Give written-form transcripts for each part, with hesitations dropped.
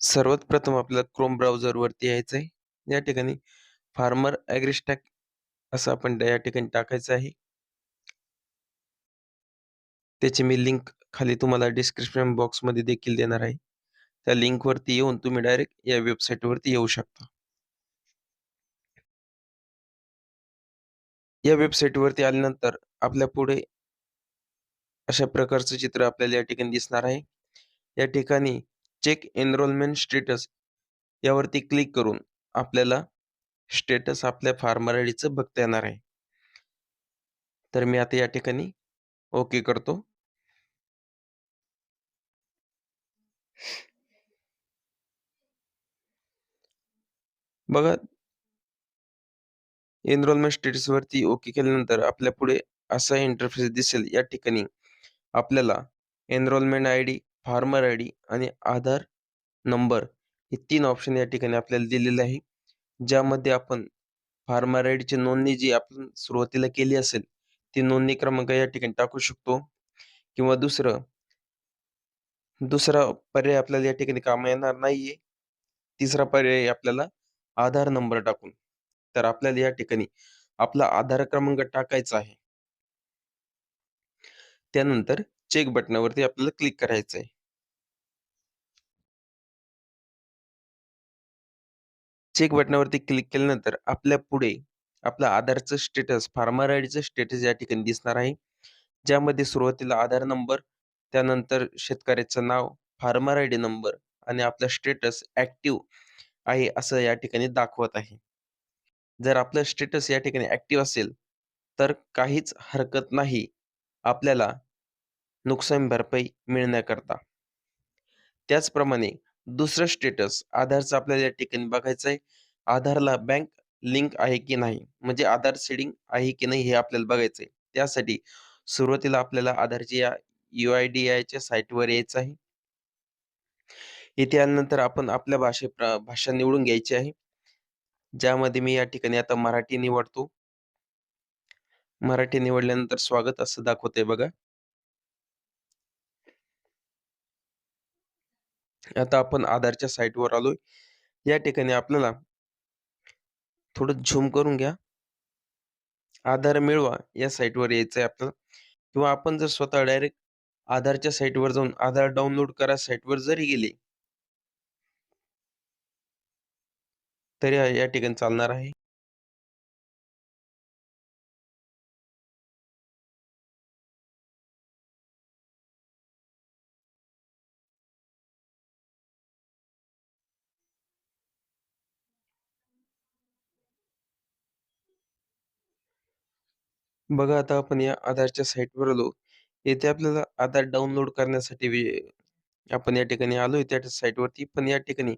सर्वात प्रथम आपल्याला क्रोम ब्राउझरवरती यायचं आहे. या ठिकाणी फार्मर ॲग्रीस्टॅक असं आपण या ठिकाणी टाकायचं आहे. त्याची मी लिंक खाली तुम्हाला डिस्क्रिप्शन बॉक्समध्ये देखील देणार आहे. त्या लिंकवरती येऊन तुम्ही डायरेक्ट या वेबसाईटवरती येऊ शकता. या वेबसाईटवरती आल्यानंतर आपल्या पुढे अशा प्रकारचं चित्र आपल्याला या ठिकाणी दिसणार आहे. या ठिकाणी चेक एनरोलमेंट स्टेटस यावरती क्लिक करून आपल्याला स्टेटस आपल्या फार्मर आयडीचं बघता येणार आहे. तर मी आता या ठिकाणी ओके करतो. बघा, एनरोलमेंट स्टेटसवरती ओके केल्यानंतर आपल्या पुढे असा इंटरफेस दिसेल. या ठिकाणी आपल्याला एनरोलमेंट आयडी, फार्मर आयडी आणि आधार नंबर हे 3 ऑप्शन या ठिकाणी आपल्याला दिलेले आहे. ज्यामध्ये आपण फार्मर आयडीची नोंदणी जी आपण सुरुवातीला केली असेल, ती नोंदणी क्रमांक या ठिकाणी टाकू शकतो किंवा दुसरा पर्याय आपल्याला या ठिकाणी कामा येणार नाहीये. तिसरा पर्याय आपल्याला आधार नंबर टाकून. तर आपल्याला या ठिकाणी आपला आधार क्रमांक टाकायचा आहे. त्यानंतर चेक बटनावरती आपल्याला क्लिक करायचं आहे. चेक बटनावरती क्लिक केल्यानंतर आपल्या पुढे आपलं आधारचं स्टेटस, फार्मर आयडीचं स्टेटस या ठिकाणी दिसणार आहे. ज्यामध्ये सुरुवातीला आधार नंबर, त्यानंतर शेतकऱ्याचं नाव, फार्मर आयडी नंबर आणि आपलं स्टेटस ॲक्टिव्ह आहे असं या ठिकाणी दाखवत आहे. जर आपलं स्टेटस या ठिकाणी ॲक्टिव्ह असेल, तर काहीच हरकत नाही आपल्याला नुकसान भरपाई मिळण्याकरता. त्याचप्रमाणे दुसरं स्टेटस आधारचं आपल्याला या ठिकाणी बघायचं आहे. आधारला बँक लिंक आहे की नाही, म्हणजे आधार सीडिंग आहे की नाही हे आपल्याला बघायचं आहे. त्यासाठी सुरुवातीला आपल्याला आधारच्या या UIDAIच्या साईटवर यायचं आहे. इथे आल्यानंतर आपण आपल्या भाषा निवडून घ्यायची आहे. ज्यामध्ये मी या ठिकाणी आता मराठी निवडतो. मराठी निवडल्यानंतर स्वागत असं दाखवतंय बघा. आता आपण आधारच्या साईटवर आलोय. या ठिकाणी आपल्याला थोडं झूम करून घ्या. आधार मिळवा या साईटवर यायचं आहे आपल्याला किंवा आपण जर स्वतः डायरेक्ट आधारच्या साईटवर जाऊन आधार डाउनलोड करा साईटवर जरी गेले, तरी या ठिकाणी चालणार आहे. बघा, आता आपण या आधारच्या साईटवर आलो. येथे आपल्याला आधार डाउनलोड करण्यासाठी आपण या ठिकाणी आलोय त्या साईटवरती. पण या ठिकाणी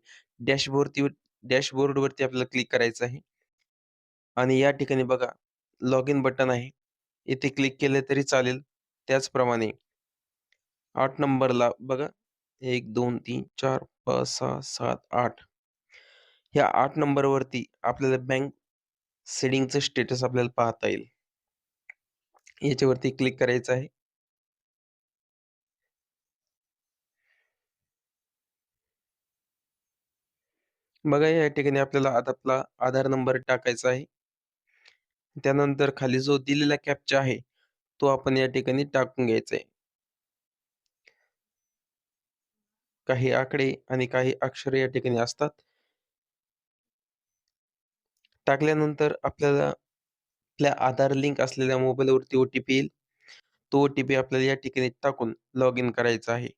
डॅशबोर्डवरती आपल्याला क्लिक करायचं आहे आणि या ठिकाणी बघा लॉग इन बटन आहे. इथे क्लिक केले तरी चालेल. त्याचप्रमाणे 8 नंबरला बघा 1, 2, 3, 4, 5, 6, 7, 8 ह्या 8 नंबरवरती आपल्याला बँक सीडिंगचं स्टेटस आपल्याला पाहता येईल. याच्यावरती क्लिक करायचं आहे. बघा, या ठिकाणी आपल्याला आपला आधार नंबर टाकायचा आहे. त्यानंतर खाली जो दिलेला कॅप्चा आहे, तो आपण या ठिकाणी टाकून घ्यायचा आहे. काही आकडे आणि काही अक्षरे या ठिकाणी असतात. टाकल्यानंतर आपल्याला आपल्या आधार लिंक असलेल्या मोबाईलवरती ओ-टी-पी येईल. तो ओ-टी-पी आपल्याला या ठिकाणी टाकून लॉग इन करायचा आहे.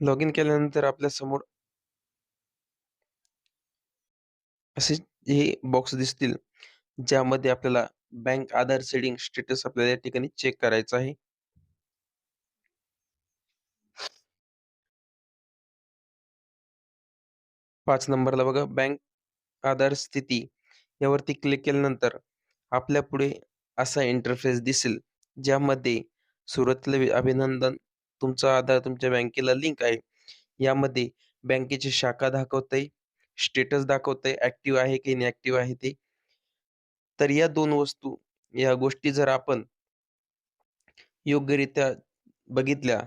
लॉग इन केल्यानंतर आपल्यासमोर असे हे बॉक्स दिसतील, ज्यामध्ये आपल्याला बँक आधार सीडिंग स्टेटस आपल्याला या ठिकाणी चेक करायचं आहे. 5 नंबरला बघा बँक आधार स्थिती यावरती क्लिक केल्यानंतर आपल्या पुढे असा इंटरफेस दिसेल, ज्यामध्ये सुरुवातीला अभिनंदन, तुमचा आधार तुमच्या बँकेला लिंक आहे. यामध्ये बँकेची शाखा दाखवते, स्टेटस दाखवतंय ॲक्टिव्ह आहे की इनॅक्टिव्ह आहे ते. तर या 2 वस्तू, या गोष्टी जर आपण योग्यरित्या बघितल्या,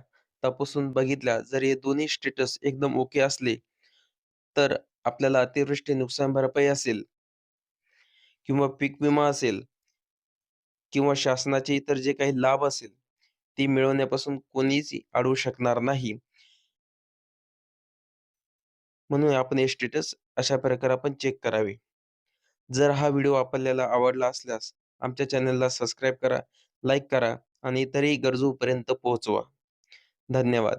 तपासून बघितल्या, जर हे दोन्ही स्टेटस एकदम ओके असले, तर आपल्याला अतिवृष्टी नुकसान भरपाई असेल किंवा पीक विमा असेल किंवा शासनाचे इतर जे काही लाभ असेल, ते मिळवण्यापासून कोणीच अडवू शकणार नाही. म्हणून आपण हे स्टेटस अशा प्रकारे आपण चेक करावे. जर हा व्हिडिओ आपल्याला आवडला असल्यास आमच्या चॅनलला सबस्क्राईब करा, लाईक करा आणि इतरही गरजूपर्यंत पोहोचवा. धन्यवाद.